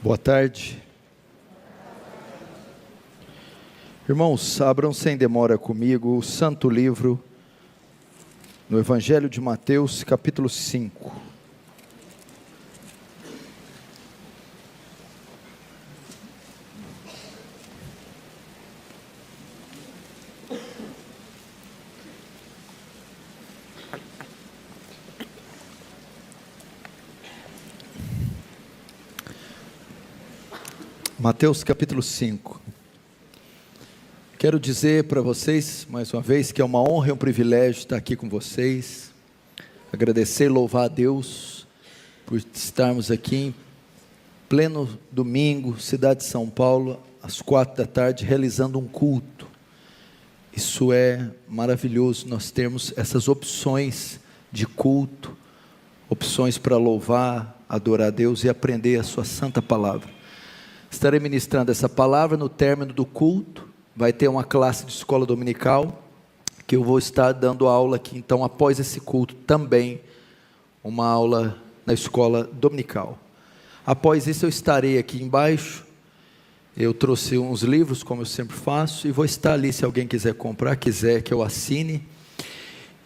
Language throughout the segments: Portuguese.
Boa tarde. Irmãos, abram sem demora comigo o santo livro no Evangelho de Mateus, capítulo 5. Mateus capítulo 5. Quero dizer para vocês, mais uma vez, que é uma honra e um privilégio estar aqui com vocês. Agradecer e louvar a Deus por estarmos aqui em pleno domingo, cidade de São Paulo, às 4 da tarde, realizando um culto. Isso é maravilhoso, nós termos essas opções de culto, opções para louvar, adorar a Deus e aprender a sua santa palavra. Estarei ministrando essa palavra no término do culto. Vai ter uma classe de escola dominical, que eu vou estar dando aula aqui, então após esse culto também, uma aula na escola dominical. Após isso eu estarei aqui embaixo, eu trouxe uns livros, como eu sempre faço, e vou estar ali, se alguém quiser comprar, quiser que eu assine,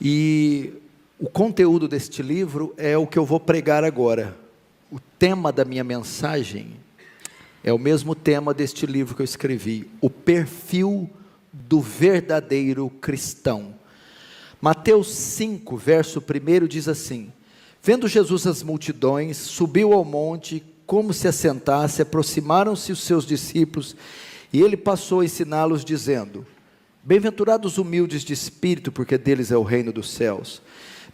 e o conteúdo deste livro é o que eu vou pregar agora. O tema da minha mensagem é o mesmo tema deste livro que eu escrevi, o perfil do verdadeiro cristão. Mateus 5, verso 1 diz assim: vendo Jesus as multidões, subiu ao monte, como se assentasse, aproximaram-se os seus discípulos, e ele passou a ensiná-los, dizendo: bem-aventurados os humildes de espírito, porque deles é o reino dos céus.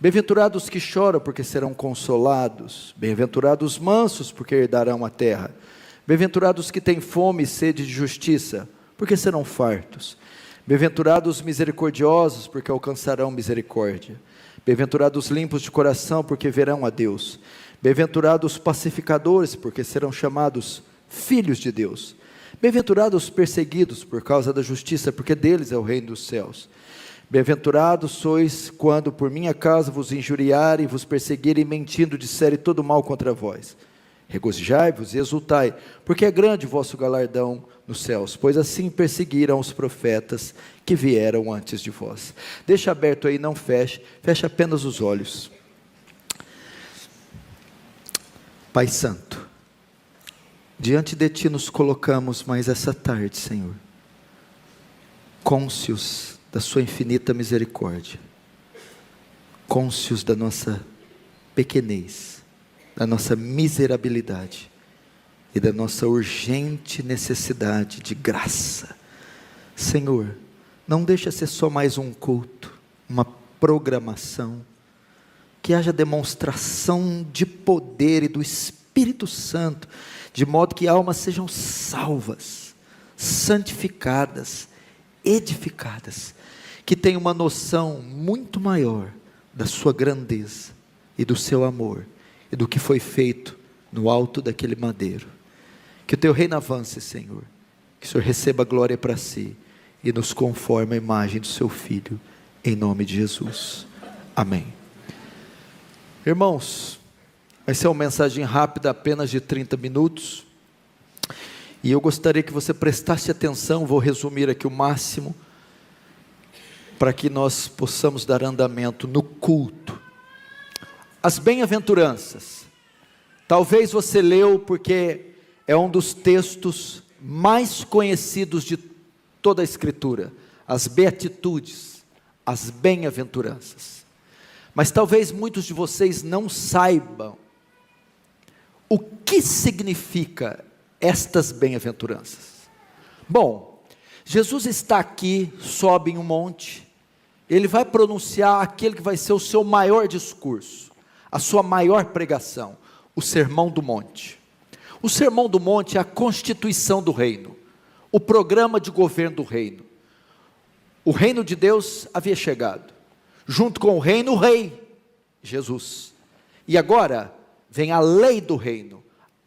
Bem-aventurados os que choram, porque serão consolados. Bem-aventurados os mansos, porque herdarão a terra. Bem-aventurados os que têm fome e sede de justiça, porque serão fartos. Bem-aventurados os misericordiosos, porque alcançarão misericórdia. Bem-aventurados os limpos de coração, porque verão a Deus. Bem-aventurados os pacificadores, porque serão chamados filhos de Deus. Bem-aventurados os perseguidos por causa da justiça, porque deles é o reino dos céus. Bem-aventurados sois quando por minha causa vos injuriarem, vos perseguirem, mentindo, disserem todo mal contra vós. Regozijai-vos e exultai, porque é grande o vosso galardão nos céus, pois assim perseguiram os profetas que vieram antes de vós. Deixa aberto aí, não feche, feche apenas os olhos. Pai Santo, diante de Ti nos colocamos mais essa tarde, Senhor, cônscios da Sua infinita misericórdia, cônscios da nossa pequenez, da nossa miserabilidade e da nossa urgente necessidade de graça. Senhor, não deixa ser só mais um culto, uma programação, que haja demonstração de poder e do Espírito Santo, de modo que almas sejam salvas, santificadas, edificadas, que tenham uma noção muito maior da sua grandeza e do seu amor, e do que foi feito no alto daquele madeiro. Que o Teu reino avance, Senhor, que o Senhor receba glória para si, e nos conforme a imagem do Seu Filho, em nome de Jesus, amém. Irmãos, vai ser uma mensagem rápida, apenas de 30 minutos, e eu gostaria que você prestasse atenção, vou resumir aqui o máximo, para que nós possamos dar andamento no culto. As bem-aventuranças, talvez você leu porque é um dos textos mais conhecidos de toda a Escritura, as beatitudes, as bem-aventuranças, mas talvez muitos de vocês não saibam o que significa estas bem-aventuranças. Bom, Jesus está aqui, sobe em um monte, ele vai pronunciar aquele que vai ser o seu maior discurso, a sua maior pregação, o Sermão do Monte. O Sermão do Monte é a constituição do reino, o programa de governo do reino. O reino de Deus havia chegado, junto com o reino, o rei, Jesus. E agora vem a lei do reino,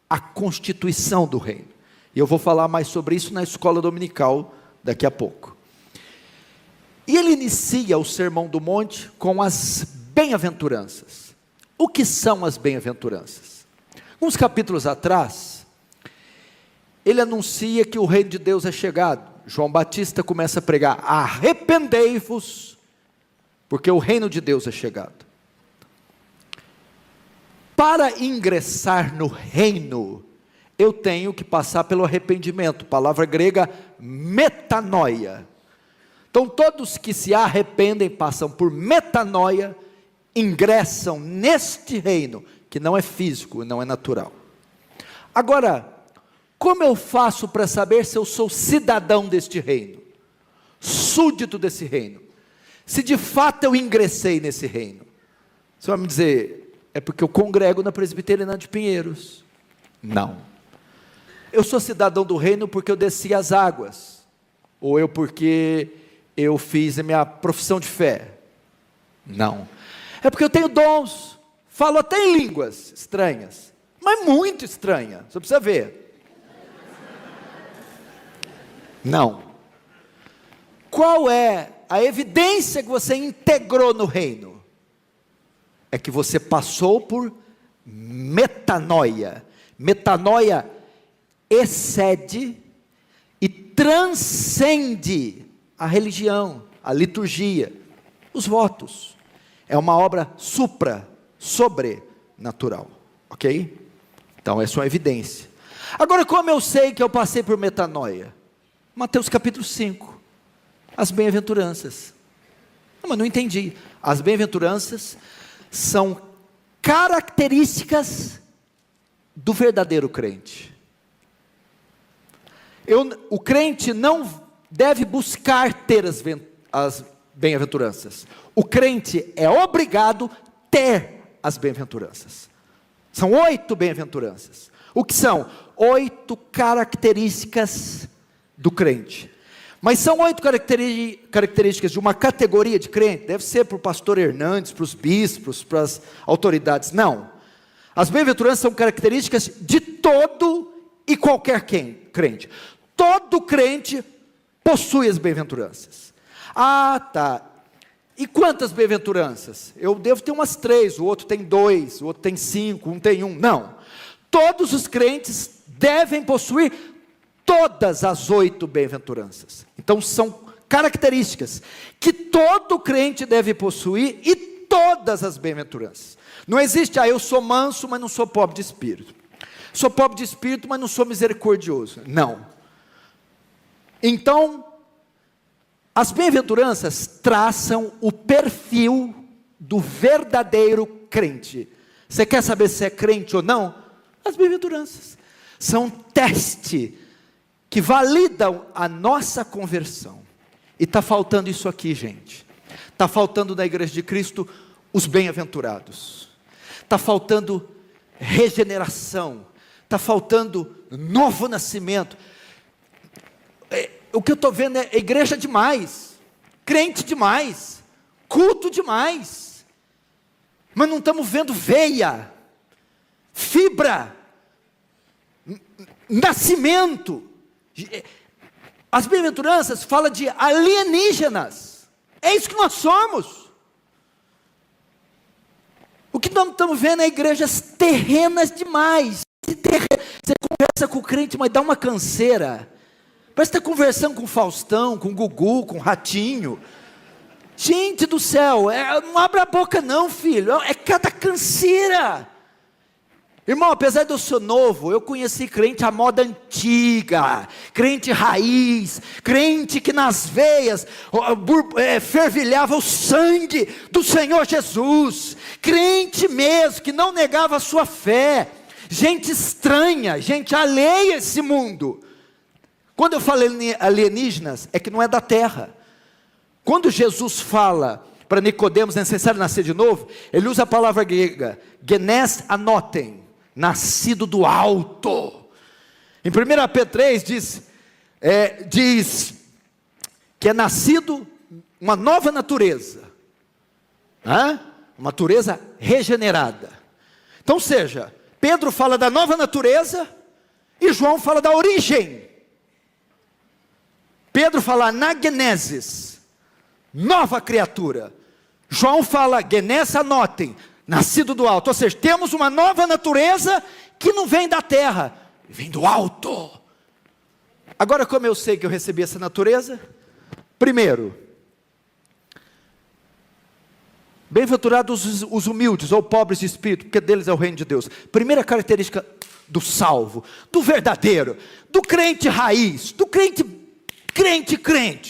a constituição do reino. E eu vou falar mais sobre isso na escola dominical daqui a pouco. E ele inicia o Sermão do Monte com as bem-aventuranças. O que são as bem-aventuranças? Uns capítulos atrás, ele anuncia que o reino de Deus é chegado. João Batista começa a pregar: arrependei-vos, porque o reino de Deus é chegado. Para ingressar no reino, eu tenho que passar pelo arrependimento, palavra grega metanoia. Então todos que se arrependem, passam por metanoia, ingressam neste reino, que não é físico, não é natural. Agora, como eu faço para saber se eu sou cidadão deste reino, súdito desse reino, se de fato eu ingressei nesse reino? Você vai me dizer: é porque eu congrego na Presbiteriana de Pinheiros. Não. Eu sou cidadão do reino porque eu desci as águas, ou porque eu fiz a minha profissão de fé. Não. É porque eu tenho dons, falo até em línguas estranhas, mas muito estranha, você precisa ver. Não. Qual é a evidência que você integrou no reino? É que você passou por metanoia. Metanoia excede e transcende a religião, a liturgia, os votos. É uma obra sobrenatural, ok? Então essa é uma evidência. Agora, como eu sei que eu passei por metanoia? Mateus capítulo 5, as bem-aventuranças. Não, mas não entendi. As bem-aventuranças são características do verdadeiro crente. O crente não deve buscar ter as bem-aventuranças. O crente é obrigado a ter as bem-aventuranças. São 8 bem-aventuranças. O que são? 8 características do crente. Mas são 8 características de uma categoria de crente? Deve ser para o pastor Hernandes, para os bispos, para as autoridades. Não. As bem-aventuranças são características de todo e qualquer crente. Todo crente possui as bem-aventuranças. Ah, tá. E quantas bem-aventuranças? Eu devo ter umas 3, o outro tem 2, o outro tem 5, um tem 1. Não. Todos os crentes devem possuir todas as 8 bem-aventuranças. Então são características que todo crente deve possuir, e todas as bem-aventuranças. Não existe: eu sou manso, mas não sou pobre de espírito. Sou pobre de espírito, mas não sou misericordioso. Não. Então, as bem-aventuranças traçam o perfil do verdadeiro crente. Você quer saber se é crente ou não? As bem-aventuranças são um teste que validam a nossa conversão. E está faltando isso aqui, gente. Está faltando na Igreja de Cristo os bem-aventurados. Está faltando regeneração. Está faltando novo nascimento. O que eu estou vendo é igreja demais, crente demais, culto demais, mas não estamos vendo veia, fibra, nascimento. As bem-aventuranças falam de alienígenas. É isso que nós somos. O que nós estamos vendo é igrejas terrenas demais. Você conversa com o crente, mas dá uma canseira. Parece que está conversando com o Faustão, com o Gugu, com o Ratinho. Gente do céu, não abre a boca não, filho. É cada canseira. Irmão, apesar de eu ser novo, eu conheci crente à moda antiga, crente raiz, crente que nas veias fervilhava o sangue do Senhor Jesus, crente mesmo, que não negava a sua fé, gente estranha, gente alheia a esse mundo. Quando eu falo alienígenas, é que não é da terra. Quando Jesus fala para Nicodemos, é necessário nascer de novo, ele usa a palavra grega, genes anoten, nascido do alto. Em 1 Pedro 3 diz que é nascido uma nova natureza, uma natureza regenerada. Então, seja, Pedro fala da nova natureza e João fala da origem. Pedro fala anagenesis, nova criatura. João fala genes anoten, nascido do alto. Ou seja, temos uma nova natureza que não vem da terra, vem do alto. Agora, como eu sei que eu recebi essa natureza? Primeiro, bem-aventurados os humildes ou pobres de espírito, porque deles é o reino de Deus. Primeira característica do salvo, do verdadeiro, do crente raiz, do crente,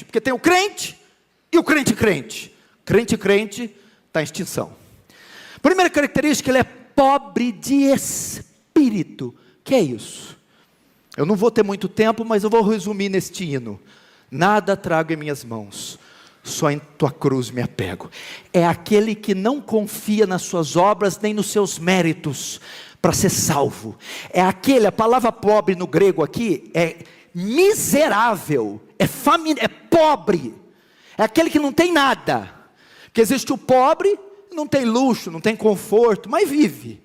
porque tem o crente e o crente. Crente está em extinção. Primeira característica, ele é pobre de espírito. Que é isso? Eu não vou ter muito tempo, mas eu vou resumir neste hino. Nada trago em minhas mãos, só em tua cruz me apego. É aquele que não confia nas suas obras, nem nos seus méritos, para ser salvo. É aquele, a palavra pobre no grego aqui, é miserável, é pobre. É aquele que não tem nada. Porque existe o pobre, não tem luxo, não tem conforto, mas vive.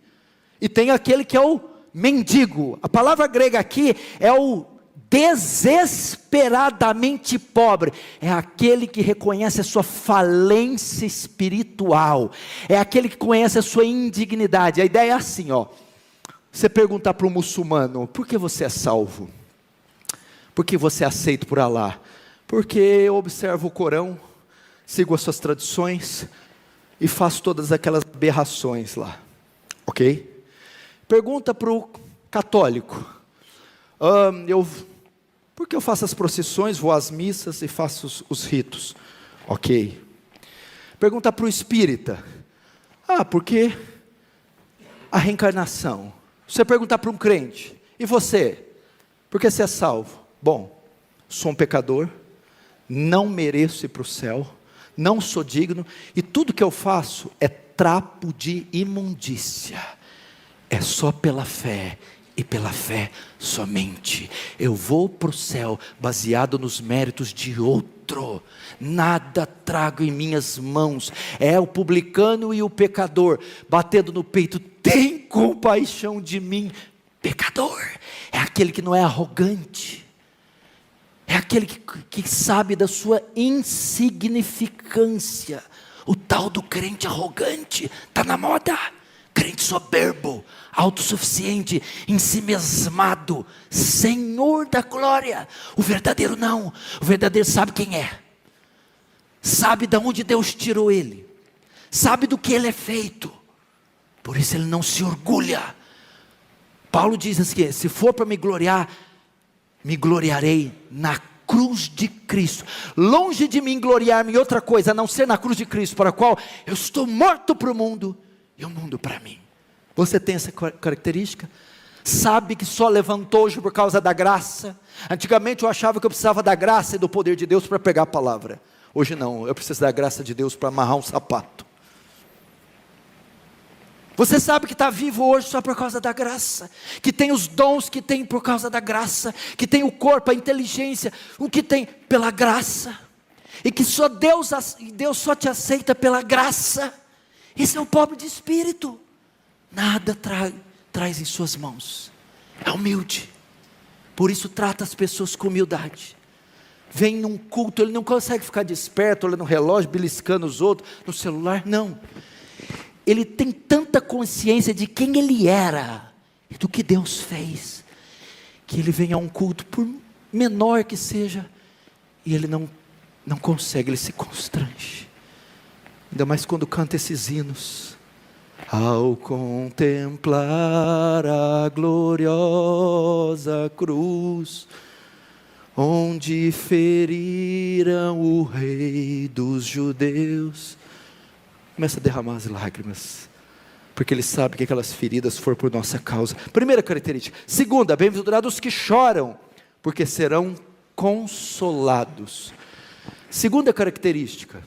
E tem aquele que é o mendigo. A palavra grega aqui é o desesperadamente pobre. É aquele que reconhece a sua falência espiritual. É aquele que conhece a sua indignidade. A ideia é assim, ó. Você perguntar para um muçulmano: por que você é salvo? Por que você é aceito por Alá? Porque eu observo o Corão, sigo as suas tradições e faço todas aquelas aberrações lá. Ok? Pergunta para o católico: por que eu faço as procissões, vou às missas e faço os ritos? Ok. Pergunta para o espírita: porque a reencarnação. Você perguntar para um crente: e você? Por que você é salvo? Bom, sou um pecador, não mereço ir para o céu, não sou digno, e tudo que eu faço é trapo de imundícia. É só pela fé, e pela fé somente. Eu vou para o céu baseado nos méritos de outro. Nada trago em minhas mãos. É o publicano e o pecador batendo no peito: tem compaixão de mim, pecador. É aquele que não é arrogante. É aquele que sabe da sua insignificância. O tal do crente arrogante está na moda. Crente soberbo, autossuficiente, ensimesmado, Senhor da glória. O verdadeiro não. O verdadeiro sabe quem é. Sabe de onde Deus tirou ele. Sabe do que ele é feito. Por isso ele não se orgulha. Paulo diz assim: se for para me gloriar, me gloriarei na cruz de Cristo. Longe de mim gloriar-me em outra coisa, a não ser na cruz de Cristo, para a qual eu estou morto para o mundo, e o mundo para mim. Você tem essa característica? Sabe que só levantou hoje por causa da graça? Antigamente eu achava que eu precisava da graça e do poder de Deus para pegar a palavra. Hoje não, eu preciso da graça de Deus para amarrar um sapato. Você sabe que está vivo hoje só por causa da graça, que tem os dons que tem por causa da graça, que tem o corpo, a inteligência, o que tem pela graça, e que só Deus só te aceita pela graça. Esse é o pobre de espírito. Nada traz em suas mãos. É humilde. Por isso trata as pessoas com humildade. Vem num culto, ele não consegue ficar desperto, olhando no relógio, beliscando os outros, no celular, não. Ele tem tanta consciência de quem ele era e do que Deus fez, que ele vem a um culto, por menor que seja, e ele não consegue, ele se constrange. Ainda mais quando canta esses hinos. Ao contemplar a gloriosa cruz, onde feriram o rei dos judeus, começa a derramar as lágrimas, porque ele sabe que aquelas feridas foram por nossa causa. Primeira característica. Segunda, bem-aventurados os que choram, porque serão consolados. Segunda característica,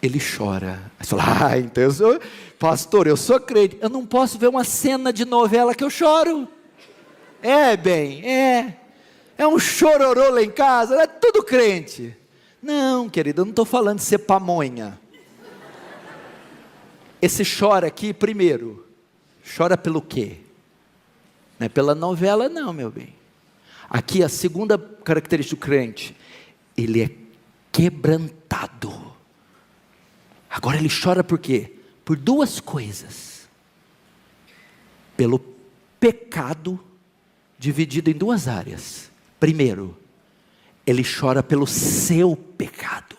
ele chora. Você fala: então eu sou pastor, eu sou crente, eu não posso ver uma cena de novela que eu choro. É um chororô lá em casa, é tudo crente. Não, querido, eu não estou falando de ser pamonha. Esse chora aqui, primeiro, chora pelo quê? Não é pela novela não, meu bem. Aqui a segunda característica do crente, ele é quebrantado. Agora ele chora por quê? Por duas coisas: pelo pecado dividido em duas áreas. Primeiro, ele chora pelo seu pecado.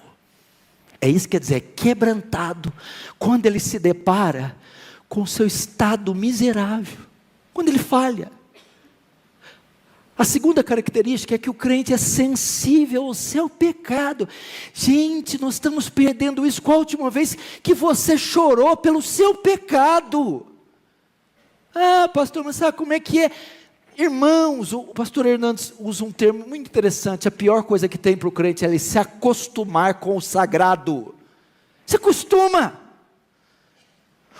É isso que quer dizer, quebrantado, quando ele se depara com o seu estado miserável, quando ele falha. A segunda característica é que o crente é sensível ao seu pecado. Gente, nós estamos perdendo isso. Qual a última vez que você chorou pelo seu pecado? Ah, pastor, mas sabe como é que é? Irmãos, o pastor Hernandes usa um termo muito interessante. A pior coisa que tem para o crente é ele se acostumar com o sagrado. Se acostuma.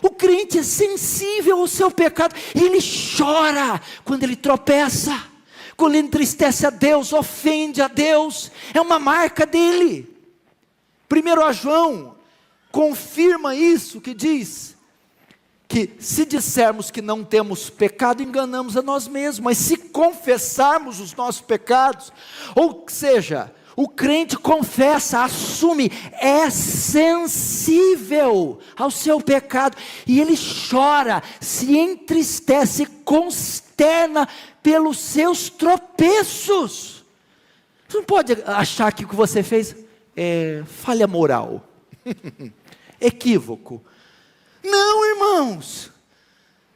O crente é sensível ao seu pecado. Ele chora quando ele tropeça, quando ele entristece a Deus, ofende a Deus. É uma marca dele. 1 João confirma isso, que diz que se dissermos que não temos pecado, enganamos a nós mesmos. Mas se confessarmos os nossos pecados, ou seja, o crente confessa, assume, é sensível ao seu pecado, e ele chora, se entristece, consterna pelos seus tropeços. Você não pode achar que o que você fez é falha moral, equívoco. Não, irmãos,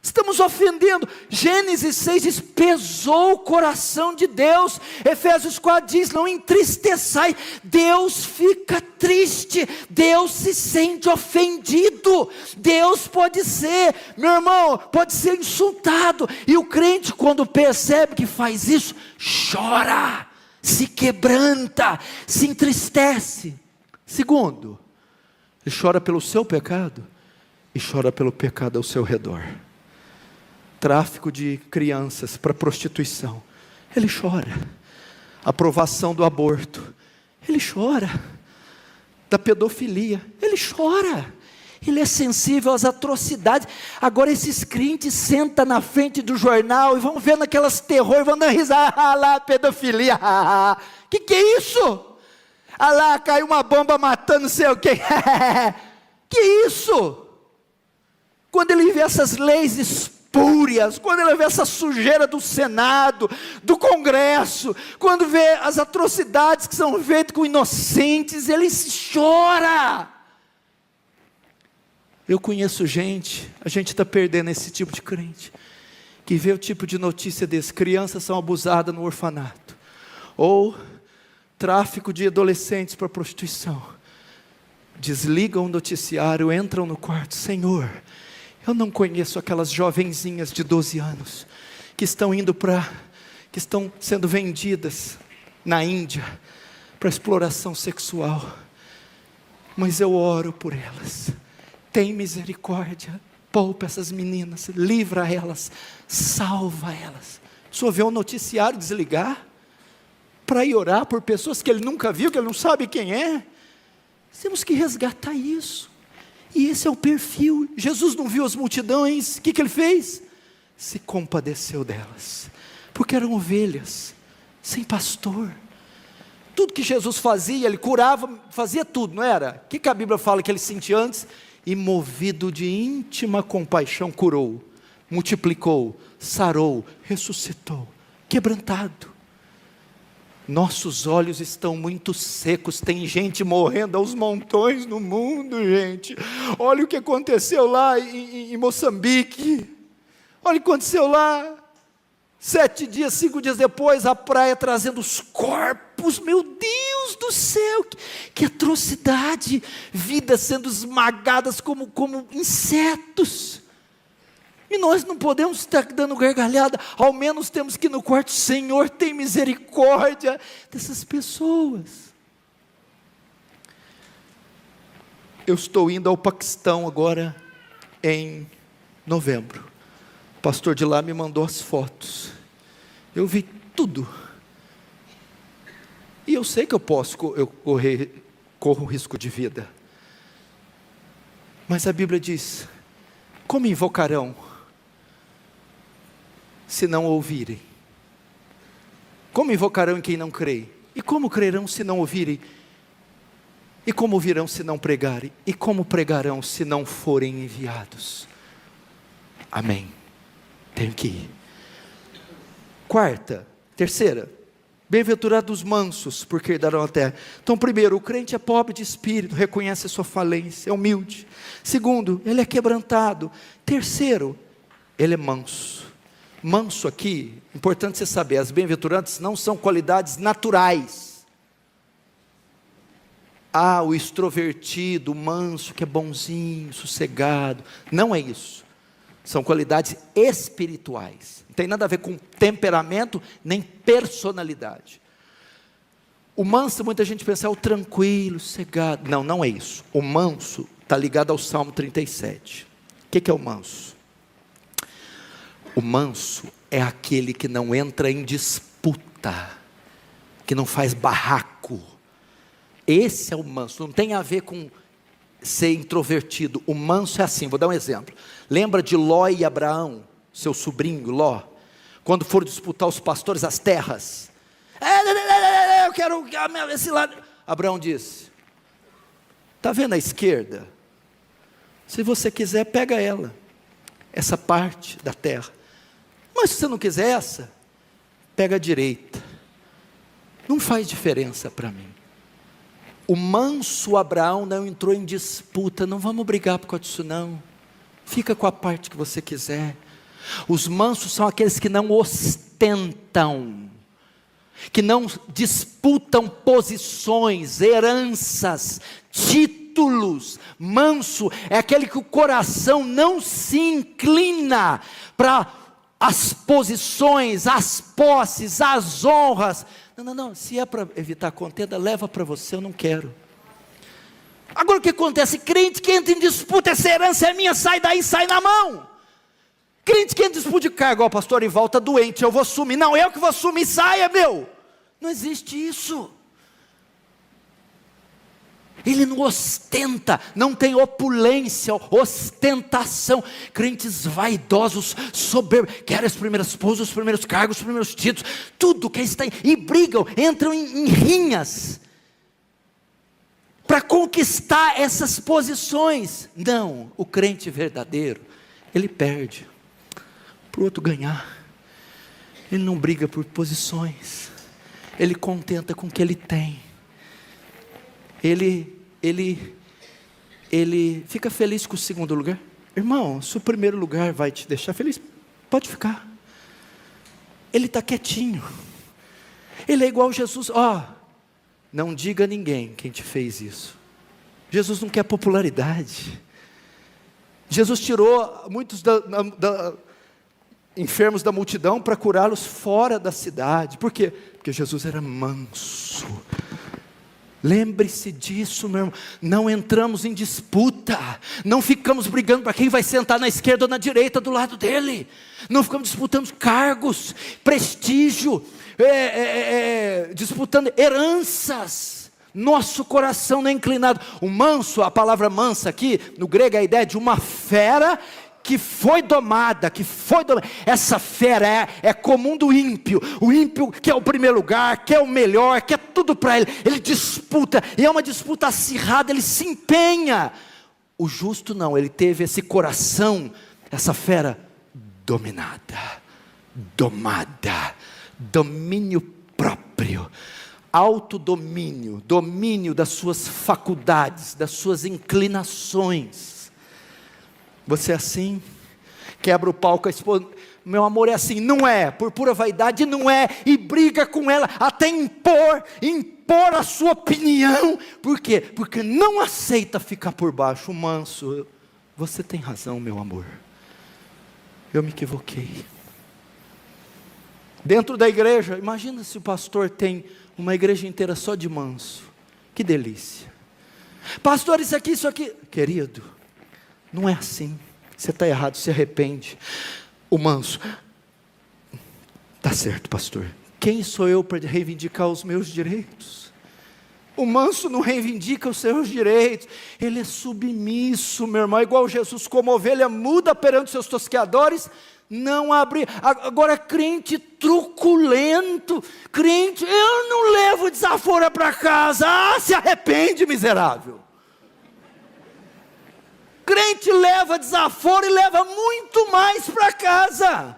estamos ofendendo. Gênesis 6 diz, pesou o coração de Deus. Efésios 4 diz, não entristeçai. Deus fica triste, Deus se sente ofendido. Deus pode ser, meu irmão, pode ser insultado. E o crente, quando percebe que faz isso, chora, se quebranta, se entristece. Segundo, ele chora pelo seu pecado e chora pelo pecado ao seu redor. Tráfico de crianças para prostituição, ele chora. Aprovação do aborto, ele chora. Da pedofilia, ele chora. Ele é sensível às atrocidades. Agora esses crentes sentam na frente do jornal e vão vendo aquelas terror, e vão dar risada, ah lá, pedofilia, que é isso? Ah lá, caiu uma bomba matando não sei o que, que isso? Quando ele vê essas leis espúrias, quando ele vê essa sujeira do Senado, do Congresso, quando vê as atrocidades que são feitas com inocentes, ele chora. Eu conheço gente, a gente está perdendo esse tipo de crente, que vê o tipo de notícia desse, crianças são abusadas no orfanato, ou tráfico de adolescentes para prostituição, desligam o noticiário, entram no quarto, Senhor, eu não conheço aquelas jovenzinhas de 12 anos, que estão sendo vendidas na Índia, para exploração sexual, mas eu oro por elas, tem misericórdia, poupa essas meninas, livra elas, salva elas. Só vê o noticiário desligar, para ir orar por pessoas que ele nunca viu, que ele não sabe quem é. Temos que resgatar isso. E esse é o perfil. Jesus não viu as multidões, o que ele fez? Se compadeceu delas, porque eram ovelhas, sem pastor. Tudo que Jesus fazia, ele curava, fazia tudo, não era? O que a Bíblia fala que ele sentia antes? E movido de íntima compaixão, curou, multiplicou, sarou, ressuscitou, quebrantado. Nossos olhos estão muito secos, tem gente morrendo aos montões no mundo, gente. Olha o que aconteceu lá em Moçambique, olha o que aconteceu lá, 7 dias, 5 dias depois, a praia trazendo os corpos, meu Deus do céu, que atrocidade, vidas sendo esmagadas como insetos. E nós não podemos estar dando gargalhada, ao menos temos que ir no quarto, Senhor, tem misericórdia dessas pessoas. Eu estou indo ao Paquistão agora, em novembro. O pastor de lá me mandou as fotos, eu vi tudo, e eu sei que eu corro risco de vida, mas a Bíblia diz, como invocarão, se não ouvirem? Como invocarão em quem não crê? E como crerão se não ouvirem? E como ouvirão se não pregarem? E como pregarão se não forem enviados? Amém. Tenho que ir. Terceira, bem-aventurados os mansos, porque herdarão a terra. Então, primeiro, o crente é pobre de espírito, reconhece a sua falência, é humilde. Segundo, ele é quebrantado. Terceiro, ele é manso. Manso aqui, importante você saber, as bem-aventuranças não são qualidades naturais. O extrovertido, o manso, que é bonzinho, sossegado. Não é isso. São qualidades espirituais. Não tem nada a ver com temperamento, nem personalidade. O manso, muita gente pensa, é o tranquilo, sossegado. Não, não é isso. O manso está ligado ao Salmo 37. O que é o manso? O manso é aquele que não entra em disputa, que não faz barraco. Esse é o manso. Não tem a ver com ser introvertido. O manso é assim, vou dar um exemplo. Lembra de Ló e Abraão, seu sobrinho Ló, quando foram disputar os pastores as terras? Eu quero esse lado. Abraão disse: está vendo a esquerda? Se você quiser, pega ela, essa parte da terra. Mas se você não quiser essa, pega a direita. Não faz diferença para mim. O manso Abraão não entrou em disputa. Não vamos brigar por causa disso não. Fica com a parte que você quiser. Os mansos são aqueles que não ostentam, que não disputam posições, heranças, títulos. Manso é aquele que o coração não se inclina para as posições, as posses, as honras. Não, se é para evitar contenda, leva para você, eu não quero. Agora o que acontece? Crente que entra em disputa, essa herança é minha, sai daí, sai na mão. Crente que entra em disputa de cargo, ó, pastor Ival está doente, eu vou assumir. Não, eu que vou assumir, saia meu. Não existe isso. Ele não ostenta, não tem opulência, ostentação. Crentes vaidosos, soberbos, querem as primeiras esposas, os primeiros cargos, os primeiros títulos, tudo que está e brigam, entram em rinhas para conquistar essas posições. Não, o crente verdadeiro, ele perde para o outro ganhar. Ele não briga por posições, ele contenta com o que ele tem. Ele fica feliz com o segundo lugar. Irmão, se o primeiro lugar vai te deixar feliz, pode ficar. Ele está quietinho. Ele é igual Jesus. Não diga a ninguém quem te fez isso. Jesus não quer popularidade. Jesus tirou muitos enfermos da multidão para curá-los fora da cidade. Por quê? Porque Jesus era manso. Lembre-se disso, meu irmão. Não entramos em disputa, não ficamos brigando para quem vai sentar na esquerda ou na direita do lado dele. Não ficamos disputando cargos, prestígio, disputando heranças. Nosso coração não é inclinado. O manso, a palavra mansa aqui no grego é a ideia de uma fera que foi domada. Essa fera é comum do ímpio. O ímpio quer o primeiro lugar, quer o melhor, quer tudo para ele. Ele disputa, e é uma disputa acirrada, ele se empenha. O justo não, ele teve esse coração, essa fera dominada, domada, domínio próprio, autodomínio, domínio das suas faculdades, das suas inclinações. Você é assim, quebra o pau com a esposa, meu amor é assim, não é, por pura vaidade não é, e briga com ela, até impor a sua opinião. Por quê? Porque não aceita ficar por baixo. O manso, você tem razão, meu amor, eu me equivoquei. Dentro da igreja, imagina se o pastor tem uma igreja inteira só de manso, que delícia. Pastor, isso aqui, querido, não é assim, você está errado, se arrepende. O manso, está certo, pastor, quem sou eu para reivindicar os meus direitos? O manso não reivindica os seus direitos, ele é submisso, meu irmão, igual Jesus, como ovelha muda perante os seus tosqueadores, não abre. Agora crente truculento, crente, eu não levo desaforo para casa, se arrepende, miserável. Crente leva desaforo e leva muito mais para casa.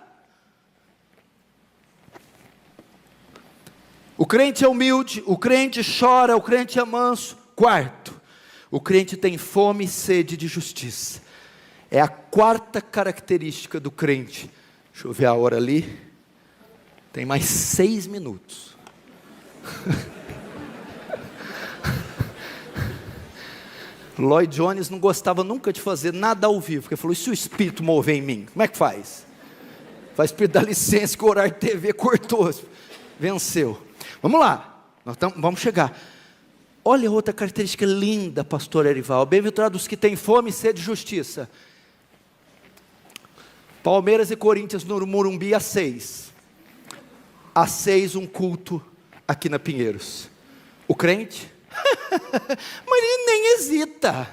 O crente é humilde, o crente chora, o crente é manso. Quarto, o crente tem fome e sede de justiça. É a quarta característica do crente. Deixa eu ver a hora ali. Tem mais 6 minutos. Lloyd Jones não gostava nunca de fazer nada ao vivo, porque ele falou: e se o Espírito mover em mim? Como é que faz? Faz Espírito dar licença, que o horário de TV cortou. Venceu. Vamos lá, vamos chegar. Olha outra característica linda, pastor Erival. Bem-aventurados os que têm fome e sede de justiça. Palmeiras e Corinthians no Morumbi às 6. Às 6 um culto aqui na Pinheiros. O crente? Mas ele nem hesita.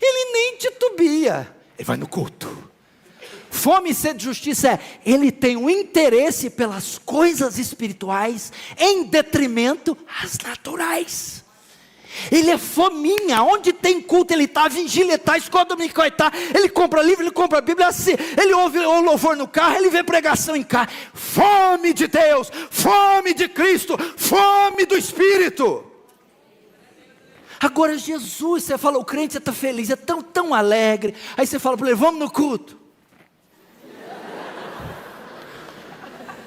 Ele nem titubia. Ele vai no culto. Fome e sede de justiça é, ele tem um interesse pelas coisas espirituais em detrimento às naturais. Ele é fominha, onde tem culto ele está, vigília está, escola dominical está, ele compra livro, ele compra a Bíblia, ele ouve o louvor no carro, ele vê pregação em carro. Fome de Deus, fome de Cristo, fome do Espírito. Agora Jesus, você fala, o crente está feliz, é tão alegre, aí você fala para ele, vamos no culto.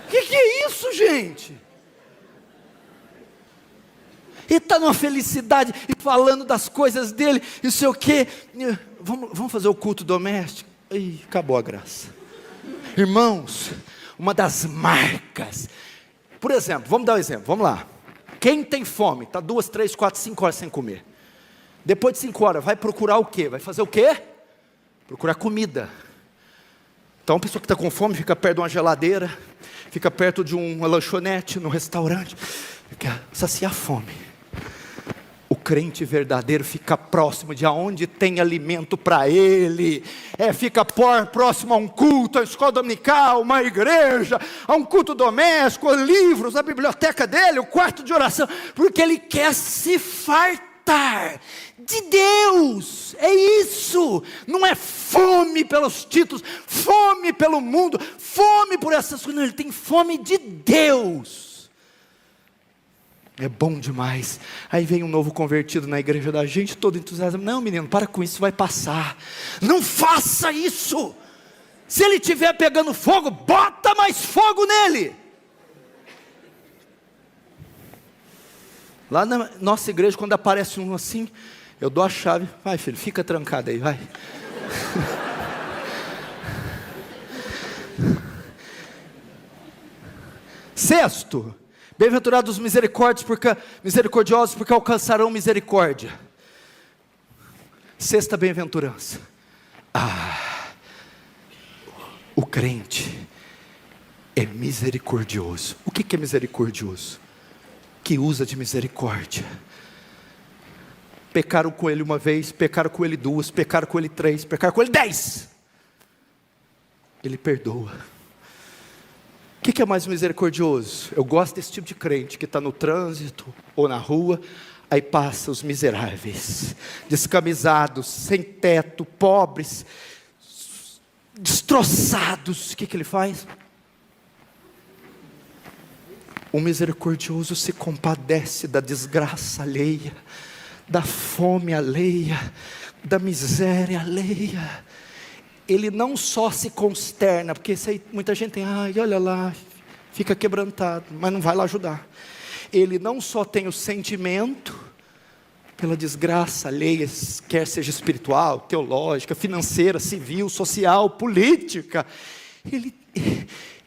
Que é isso, gente? Ele está numa felicidade, e falando das coisas dele, e não sei o quê. Vamos fazer o culto doméstico? Ih, acabou a graça. Irmãos, uma das marcas, por exemplo, vamos dar um exemplo, vamos lá. Quem tem fome, está 2, 3, 4, 5 horas sem comer. Depois de 5 horas, vai procurar o quê? Vai fazer o quê? Procurar comida. Então, a pessoa que está com fome, fica perto de uma geladeira, fica perto de uma lanchonete, num restaurante, quer saciar a fome. O crente verdadeiro fica próximo de onde tem alimento para ele, fica próximo a um culto, a escola dominical, uma igreja, a um culto doméstico, livros, a biblioteca dele, o quarto de oração, porque ele quer se fartar de Deus. É isso, não é fome pelos títulos, fome pelo mundo, fome por essas coisas, não, ele tem fome de Deus. É bom demais. Aí vem um novo convertido na igreja da gente, todo entusiasmado. Não, menino, para com isso, vai passar. Não faça isso. Se ele estiver pegando fogo, bota mais fogo nele. Lá na nossa igreja, quando aparece um assim, eu dou a chave. Vai, filho, fica trancado aí, vai. Sexto, bem-aventurados os misericordiosos, porque alcançarão misericórdia. Sexta bem-aventurança. O crente é misericordioso. O que é misericordioso? Que usa de misericórdia. Pecaram com ele uma vez, pecaram com ele 2, pecaram com ele 3, pecaram com ele 10. Ele perdoa. O que é mais misericordioso? Eu gosto desse tipo de crente que está no trânsito ou na rua, aí passa os miseráveis, descamisados, sem teto, pobres, destroçados. O que ele faz? O misericordioso se compadece da desgraça alheia, da fome alheia, da miséria alheia. Ele não só se consterna, porque isso aí, muita gente tem, olha lá, fica quebrantado, mas não vai lá ajudar. Ele não só tem o sentimento pela desgraça alheia, quer seja espiritual, teológica, financeira, civil, social, política,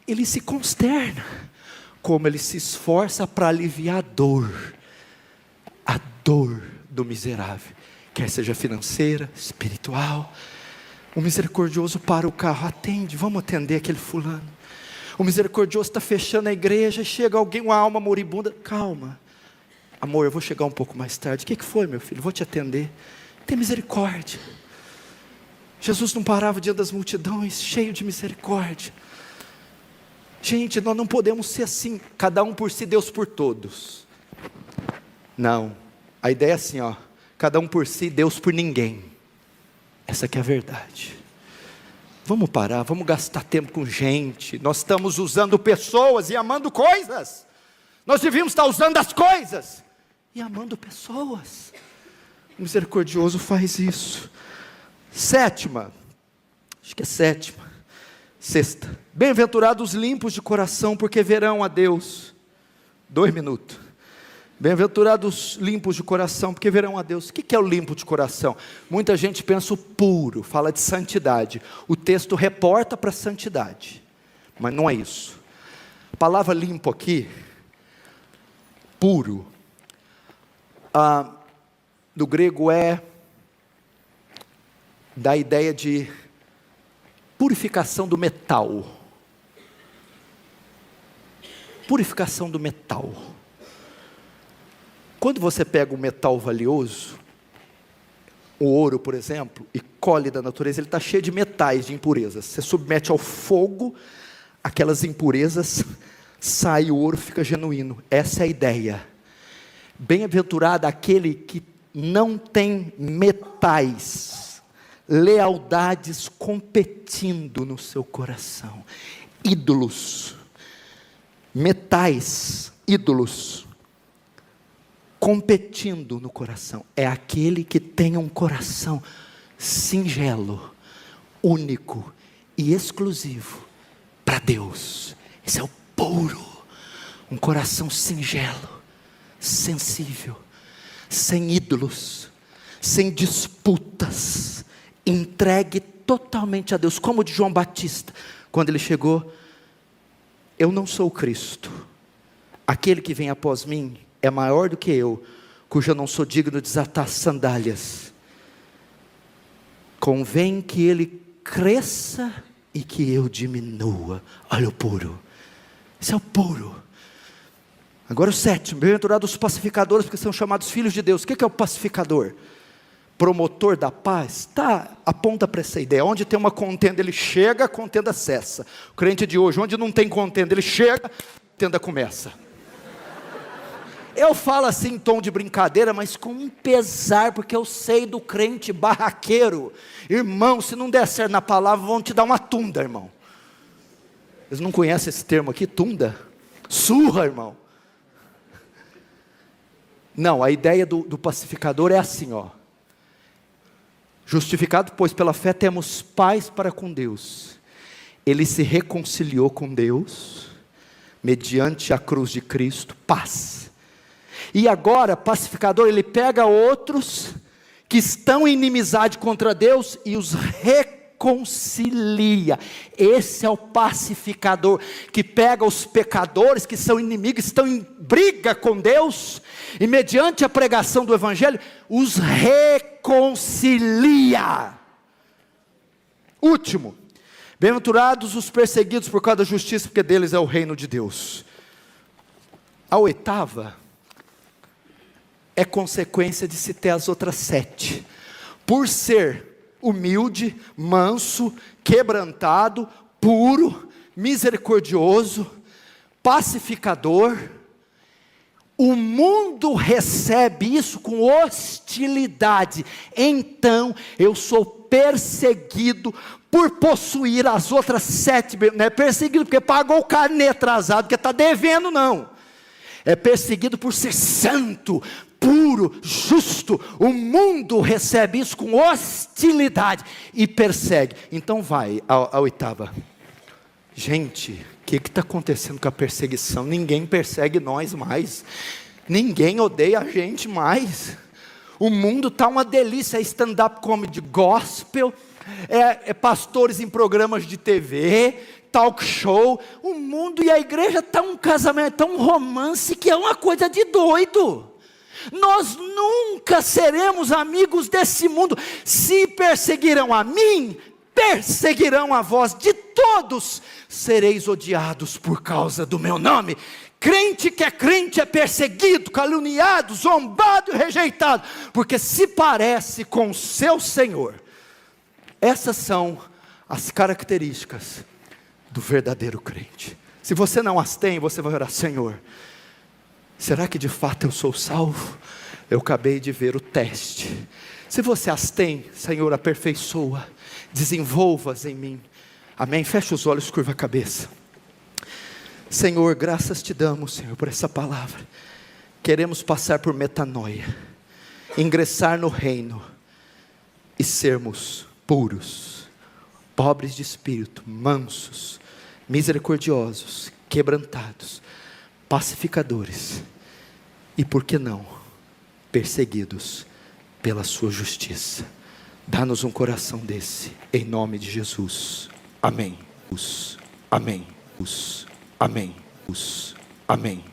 ele se consterna, como ele se esforça para aliviar a dor do miserável, quer seja financeira, espiritual. O misericordioso para o carro, atende, vamos atender aquele fulano. O misericordioso está fechando a igreja, chega alguém, uma alma moribunda, calma, amor, eu vou chegar um pouco mais tarde. O que foi, meu filho? Vou te atender. Tem misericórdia. Jesus não parava diante das multidões, cheio de misericórdia. Gente, nós não podemos ser assim, cada um por si, Deus por todos. Não, a ideia é assim, cada um por si, Deus por ninguém. Essa que é a verdade. Vamos parar, vamos gastar tempo com gente. Nós estamos usando pessoas e amando coisas. Nós devíamos estar usando as coisas e amando pessoas. O misericordioso faz isso. Sétima, sexta. Bem-aventurados limpos de coração, porque verão a Deus. 2 minutos. Bem-aventurados limpos de coração, porque verão a Deus. O que é o limpo de coração? Muita gente pensa o puro, fala de santidade. O texto reporta para santidade, mas não é isso. A palavra limpo aqui, puro, do grego é da ideia de purificação do metal. Purificação do metal. Quando você pega um metal valioso, o ouro, por exemplo, e colhe da natureza, ele está cheio de metais, de impurezas. Você submete ao fogo, aquelas impurezas, sai o ouro, fica genuíno. Essa é a ideia. Bem-aventurado aquele que não tem metais, lealdades competindo no seu coração. Ídolos, metais, ídolos, competindo no coração. É aquele que tem um coração singelo, único e exclusivo para Deus. Esse é o puro, um coração singelo, sensível, sem ídolos, sem disputas, entregue totalmente a Deus, como o de João Batista, quando ele chegou: eu não sou o Cristo, aquele que vem após mim é maior do que eu, cujo eu não sou digno de desatar as sandálias. Convém que ele cresça e que eu diminua. Olha o puro, esse é o puro. Agora o sétimo, bem-aventurados os pacificadores, porque são chamados filhos de Deus. O que é o pacificador? Promotor da paz? Aponta para essa ideia. Onde tem uma contenda, ele chega, a contenda cessa. O crente de hoje, onde não tem contenda, ele chega, a contenda começa. Eu falo assim em tom de brincadeira, mas com um pesar, porque eu sei do crente barraqueiro. Irmão, se não der certo na palavra, vão te dar uma tunda, irmão. Eles não conhecem esse termo aqui, tunda? Surra, irmão. Não, a ideia do pacificador é assim, ó. Justificado, pois pela fé temos paz para com Deus. Ele se reconciliou com Deus, mediante a cruz de Cristo, paz. E agora, pacificador, ele pega outros que estão em inimizade contra Deus e os reconcilia. Esse é o pacificador, que pega os pecadores que são inimigos, estão em briga com Deus, e mediante a pregação do Evangelho, os reconcilia. Último, bem-aventurados os perseguidos por causa da justiça, porque deles é o reino de Deus. A oitava é consequência de se ter as outras 7. Por ser humilde, manso, quebrantado, puro, misericordioso, pacificador, o mundo recebe isso com hostilidade. Então eu sou perseguido por possuir as outras 7. Não é perseguido porque pagou o carnê atrasado, porque está devendo, não. É perseguido por ser santo, puro, justo. O mundo recebe isso com hostilidade e persegue. Então vai a oitava. Gente, o que está acontecendo com a perseguição? Ninguém persegue nós mais, ninguém odeia a gente mais. O mundo está uma delícia. É stand-up comedy, gospel, é pastores em programas de TV, talk show. O mundo e a igreja está um casamento, está um romance que é uma coisa de doido. Nós nunca seremos amigos desse mundo. Se perseguirão a mim, perseguirão a vós. De todos sereis odiados por causa do meu nome. Crente que é crente é perseguido, caluniado, zombado e rejeitado, porque se parece com o seu Senhor. Essas são as características do verdadeiro crente. Se você não as tem, você vai orar: Senhor, será que de fato eu sou salvo? Eu acabei de ver o teste. Se você as tem, Senhor, aperfeiçoa, desenvolva-as em mim. Amém? Feche os olhos, curva a cabeça. Senhor, graças te damos, Senhor, por essa palavra. Queremos passar por metanoia, ingressar no reino e sermos puros, pobres de espírito, mansos, misericordiosos, quebrantados, pacificadores e, por que não, perseguidos pela sua justiça. Dá-nos um coração desse, em nome de Jesus. Amém. Amém. Amém. Amém.